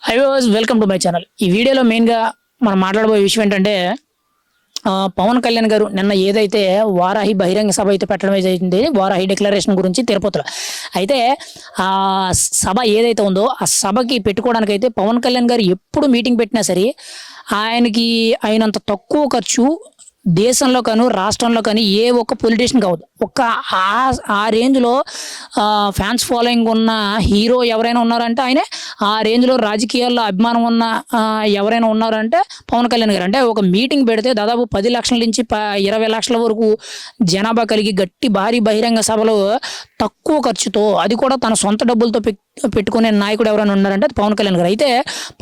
High was welcome to my channel. ఈ వీడియోలో మెయిన్గా మనం మాట్లాడబోయే విషయం ఏంటంటే పవన్ కళ్యాణ్ గారు నిన్న ఏదైతే వారాహి బహిరంగ సభ అయితే పెట్టడం జరిగింది, వారాహి డిక్లరేషన్ గురించి తిరుపతిలో అయితే ఆ సభ ఏదైతే ఉందో ఆ సభకి పెట్టుకోవడానికి అయితే పవన్ కళ్యాణ్ గారు ఎప్పుడు మీటింగ్ పెట్టినా సరే ఆయనకి అయినంత తక్కువ ఖర్చు దేశంలో కానీ రాష్ట్రంలో కానీ ఏ ఒక్క పొలిటీషియన్ కావద్దు. ఒక్క ఆ రేంజ్లో ఫ్యాన్స్ ఫాలోయింగ్ ఉన్న హీరో ఎవరైనా ఉన్నారంటే ఆయనే. ఆ రేంజ్లో రాజకీయాల్లో అభిమానం ఉన్న ఎవరైనా ఉన్నారంటే పవన్ కళ్యాణ్ గారు. అంటే ఒక మీటింగ్ పెడితే దాదాపు 10 లక్షల నుంచి 20 లక్షల వరకు జనాభా కలిగి గట్టి భారీ బహిరంగ సభలో తక్కువ ఖర్చుతో, అది కూడా తన సొంత డబ్బులతో పెట్టుకునే నాయకుడు ఎవరైనా ఉన్నారంటే అది పవన్ కళ్యాణ్ గారు. అయితే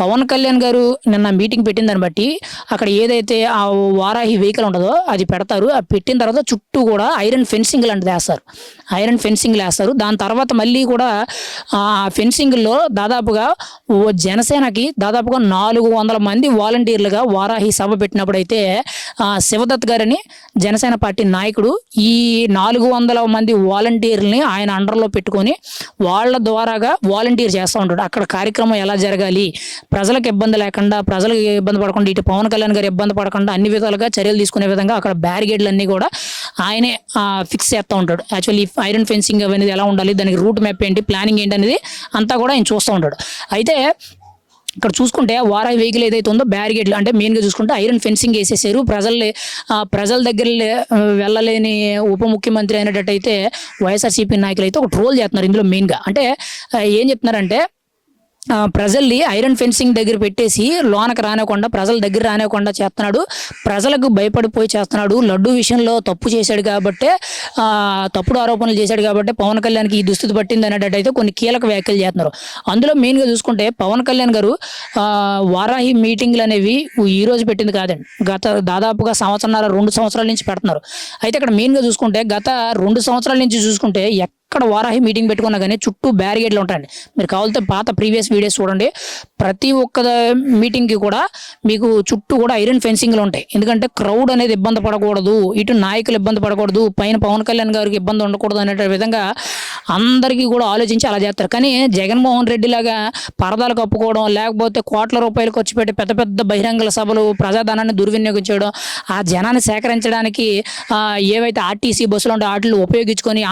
పవన్ కళ్యాణ్ గారు నిన్న మీటింగ్ పెట్టిన దాన్ని బట్టి అక్కడ ఏదైతే ఆ వారాహి వెహికల్ ఉంటుందో అది పెడతారు. ఆ పెట్టిన తర్వాత చుట్టూ కూడా ఐరన్ ఫెన్సింగ్ లాంటిది వేస్తారు. ఐరన్ ఫెన్సింగ్ వేస్తారు. దాని తర్వాత మళ్ళీ కూడా ఆ ఫెన్సింగ్లో దాదాపుగా జనసేనకి దాదాపుగా 400 మంది వాలంటీర్లుగా వారాహి సభ పెట్టినప్పుడు అయితే శివదత్ గారని జనసేన పార్టీ నాయకుడు ఈ 400 మంది వాలంటీర్లని ఆయన అండర్లో పెట్టుకొని వాళ్ళ ద్వారాగా వాలంటీర్ చేస్తూ ఉంటాడు. అక్కడ కార్యక్రమం ఎలా జరగాలి, ప్రజలకు ఇబ్బంది లేకుండా, ప్రజలకు ఇబ్బంది పడకుండా, ఇటు పవన్ కళ్యాణ్ గారు ఇబ్బంది పడకుండా అన్ని విధాలుగా చర్యలు తీసుకునే విధంగా అక్కడ బ్యారిగేడ్లు అన్నీ కూడా ఆయనే ఫిక్స్ చేస్తూ ఉంటాడు. యాక్చువల్లీ ఐరన్ ఫెన్సింగ్ అనేది ఎలా ఉండాలి, దానికి రూట్ మ్యాప్ ఏంటి, ప్లానింగ్ ఏంటి అనేది అంతా కూడా ఆయన చూస్తూ ఉంటాడు. అయితే ఇక్కడ చూసుకుంటే వారాహి వెహికల్ ఏదైతే ఉందో బ్యారిగేడ్లు అంటే మెయిన్గా చూసుకుంటే ఐరన్ ఫెన్సింగ్ వేసేసారు. ప్రజల దగ్గర వెళ్ళలేని ఉప ముఖ్యమంత్రి అయినట్టయితే వైఎస్ఆర్సీపీ నాయకులు అయితే ఒక ట్రోల్ చేస్తున్నారు ఇందులో మెయిన్గా. అంటే ఏం చెప్తున్నారంటే ప్రజల్ని ఐరన్ ఫెన్సింగ్ దగ్గర పెట్టేసి లోనకు రానివ్వకుండా, ప్రజల దగ్గర రానివ్వకుండా చేస్తున్నాడు, ప్రజలకు భయపడిపోయి చేస్తున్నాడు. లడ్డు విషయంలో తప్పు చేశాడు కాబట్టే, తప్పుడు ఆరోపణలు చేశాడు కాబట్టి పవన్ కళ్యాణ్కి ఈ దుస్థితి పట్టింది అనేటట్టయితే కొన్ని కీలక వ్యాఖ్యలు చేస్తున్నారు. అందులో మెయిన్గా చూసుకుంటే పవన్ కళ్యాణ్ గారు వారాహి మీటింగ్లు అనేవి ఈ రోజు పెట్టింది కాదండి, గత దాదాపుగా 2 సంవత్సరాల నుంచి పెడుతున్నారు. అయితే ఇక్కడ మెయిన్గా చూసుకుంటే గత 2 సంవత్సరాల నుంచి చూసుకుంటే ఎక్కడ వారాహి మీటింగ్ పెట్టుకున్నా కానీ చుట్టూ బ్యారిగేడ్లు ఉంటాయండి. మీరు కావాలంటే పాత ప్రీవియస్ వీడియోస్ చూడండి. ప్రతి ఒక్క మీటింగ్కి కూడా మీకు చుట్టూ కూడా ఐరన్ ఫెన్సింగ్లు ఉంటాయి. ఎందుకంటే క్రౌడ్ అనేది ఇబ్బంది పడకూడదు, ఇటు నాయకులు ఇబ్బంది పడకూడదు, పైన పవన్ కళ్యాణ్ గారికి ఇబ్బంది ఉండకూడదు అనే విధంగా అందరికీ కూడా ఆలోచించి అలా చేస్తారు. కానీ జగన్మోహన్ రెడ్డి లాగా పరదాలు కప్పుకోవడం, లేకపోతే కోట్ల రూపాయలు ఖర్చు పెట్టి పెద్ద పెద్ద బహిరంగ సభలు, ప్రజాధనాన్ని దుర్వినియోగం చేయడం, ఆ జనాన్ని సేకరించడానికి ఏవైతే ఆర్టీసీ బస్సులు ఉంటాయో వాటిని ఉపయోగించుకొని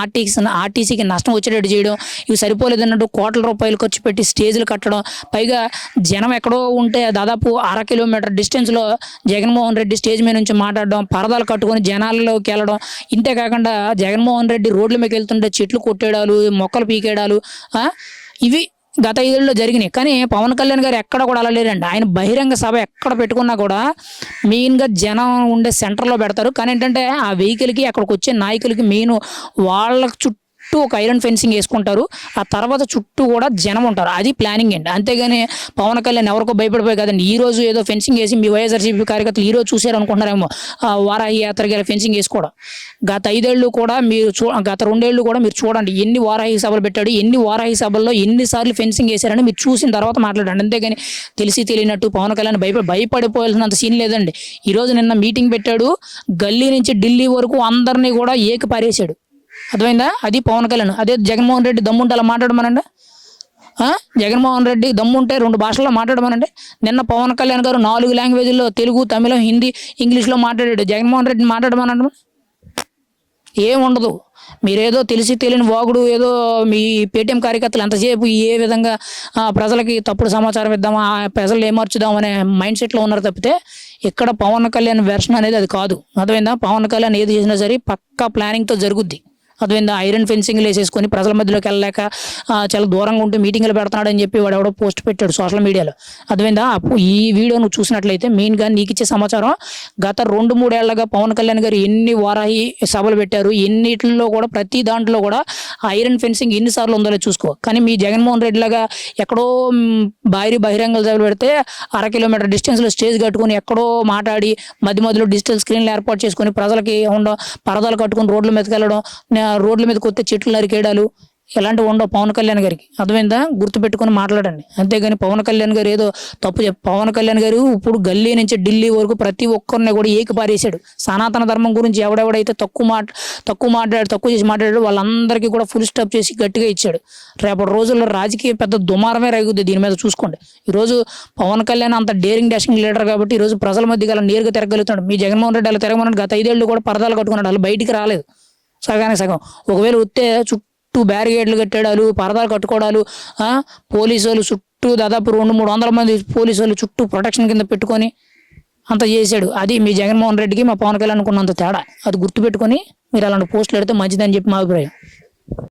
ఆర్టీసీకి నష్టం వచ్చేటట్టు చేయడం, ఇవి సరిపోలేదన్నట్టు కోట్ల రూపాయలు ఖర్చు పెట్టి స్టేజ్లు కట్టడం, పైగా జనం ఎక్కడో ఉంటే దాదాపు 1/2 కిలోమీటర్ డిస్టెన్స్లో జగన్మోహన్ రెడ్డి స్టేజ్ మీద నుంచి మాట్లాడడం, పరదాలు కట్టుకొని జనాల్లోకి వెళ్ళడం. ఇంతే కాకుండా జగన్మోహన్ రెడ్డి రోడ్ల మీదకి వెళ్తుంటే చెట్లు కొట్టేయడాలు, మొక్కలు పీకేయడాలు, ఇవి గత 5 ఏళ్ళలో జరిగినాయి. కానీ పవన్ కళ్యాణ్ గారు ఎక్కడ కూడా అలా లేరండి. ఆయన బహిరంగ సభ ఎక్కడ పెట్టుకున్నా కూడా మెయిన్గా జనం ఉండే సెంటర్లో పెడతారు. కానీ ఏంటంటే ఆ వెహికల్కి అక్కడికి వచ్చే నాయకులకి మెయిన్ వాళ్ళ చుట్టూ ఒక ఐరన్ ఫెన్సింగ్ వేసుకుంటారు. ఆ తర్వాత చుట్టూ కూడా జనం ఉంటారు. అది ప్లానింగ్ అండి. అంతేగాని పవన్ కళ్యాణ్ ఎవరికో భయపడిపోయి కదండి ఈ రోజు ఏదో ఫెన్సింగ్ వేసి మీ వైఎస్ఆర్సీపీ కార్యకర్తలు ఈ రోజు చూసారు అనుకుంటున్నారేమో వారాహి యాత్రకి ఫెన్సింగ్ వేసుకోవడం. గత 5 ఏళ్ళు కూడా మీరు గత 2 ఏళ్ళు కూడా మీరు చూడండి ఎన్ని వారాహి సభలు పెట్టాడు, ఎన్ని వారాహి సభల్లో ఎన్నిసార్లు ఫెన్సింగ్ వేశారని మీరు చూసిన తర్వాత మాట్లాడండి. అంతేగాని తెలియనట్టు పవన్ కళ్యాణ్ భయపడిపోవాల్సినంత సీన్ లేదండి. ఈరోజు నిన్న మీటింగ్ పెట్టాడు, గల్లీ నుంచి ఢిల్లీ వరకు అందరినీ కూడా ఏకి పారేశాడు. అర్థమైందా? అది పవన్ కళ్యాణ్. అదే జగన్మోహన్ రెడ్డి దమ్ముంటే అలా మాట్లాడమనండి. జగన్మోహన్ రెడ్డి దమ్ముంటే 2 భాషల్లో మాట్లాడమనండి. నిన్న పవన్ కళ్యాణ్ గారు 4 లాంగ్వేజ్లో తెలుగు, తమిళం, హిందీ, ఇంగ్లీష్లో మాట్లాడాడు. జగన్మోహన్ రెడ్డి మాట్లాడమనండి. ఏముండదు. మీరేదో తెలియని వాగుడు, ఏదో మీ పేటీఎం కార్యకర్తలు ఎంతసేపు ఏ విధంగా ప్రజలకి తప్పుడు సమాచారం ఇద్దామా, ప్రజలు ఏమర్చుదాం అనే మైండ్ సెట్లో ఉన్నారు తప్పితే ఇక్కడ పవన్ కళ్యాణ్ వెర్షన్ అనేది అది కాదు. అర్థమైందా? పవన్ కళ్యాణ్ ఏది చేసినా సరే పక్కా ప్లానింగ్తో జరుగుద్ది. అదేందా ఐరన్ ఫెన్సింగ్లు వేసేసుకొని ప్రజల మధ్యలోకి వెళ్ళలేక చాలా దూరంగా ఉంటూ మీటింగ్లు పెడుతున్నాడు అని చెప్పి వాడు ఎవడో పోస్ట్ పెట్టాడు సోషల్ మీడియాలో. అదేందా ఈ వీడియో నువ్వు చూసినట్లయితే మెయిన్గా నీకు ఇచ్చే సమాచారం గత 2-3 ఏళ్లుగా పవన్ కళ్యాణ్ గారు ఎన్ని వారాహి సభలు పెట్టారు, ఎన్నిటిలో కూడా ప్రతి దాంట్లో కూడా ఐరన్ ఫెన్సింగ్ ఎన్నిసార్లు ఉందో చూసుకో. కానీ మీ జగన్మోహన్ రెడ్డి లాగా ఎక్కడో బహిరంగ సభలు పెడితే 1/2 కిలోమీటర్ డిస్టెన్స్లో స్టేజ్ కట్టుకొని ఎక్కడో మాట్లాడి మధ్యలో డిజిటల్ స్క్రీన్లు ఏర్పాటు చేసుకొని ప్రజలకి పరదాలు కట్టుకొని రోడ్ల మీదకి వెళ్ళడం, రోడ్ల మీదకి వస్తే చెట్లు నరికేయడాలు, ఇలాంటివి ఉండవు పవన్ కళ్యాణ్ గారికి. అర్థమైందా? గుర్తుపెట్టుకొని మాట్లాడండి. అంతేగాని పవన్ కళ్యాణ్ గారు ఏదో పవన్ కళ్యాణ్ గారు ఇప్పుడు గల్లీ నుంచి ఢిల్లీ వరకు ప్రతి ఒక్కరిని కూడా ఏకిపారేశాడు. సనాతన ధర్మం గురించి ఎవడెవడైతే తక్కువ చేసి మాట్లాడాడు వాళ్ళందరికీ కూడా ఫుల్ స్టాప్ చేసి గట్టిగా ఇచ్చాడు. రేపటి రోజుల్లో రాజకీయ పెద్ద దుమారమే రేగుద్ది దీని మీద. చూసుకోండి, ఈరోజు పవన్ కళ్యాణ్ అంత డేరింగ్ డాషింగ్ లీడర్ కాబట్టి ఈరోజు ప్రజల మధ్య గల నేరుగా తిరగలుగుతాడు. మీ జగన్మోహన్ రెడ్డి అలా తిరగమన్నాడు. గత 5 ఏళ్ళు కూడా పరదాలు కట్టుకున్నాడు, వాళ్ళు బయటికి రాలేదు సగానికి సగం. ఒకవేళ వస్తే చుట్టూ బ్యారిగేడ్లు కట్టడాలు, పరదాలు కట్టుకోవడాలు, పోలీసు వాళ్ళు చుట్టూ దాదాపు 200-300 మంది పోలీసు వాళ్ళు చుట్టూ ప్రొటెక్షన్ కింద పెట్టుకొని అంత చేశాడు. అది మీ జగన్మోహన్ రెడ్డికి మా పవన్ కళ్యాణ్ అనుకున్నంత తేడా. అది గుర్తుపెట్టుకొని మీరు అలాంటి పోస్టులు పెడితే మంచిదని చెప్పి మా అభిప్రాయం.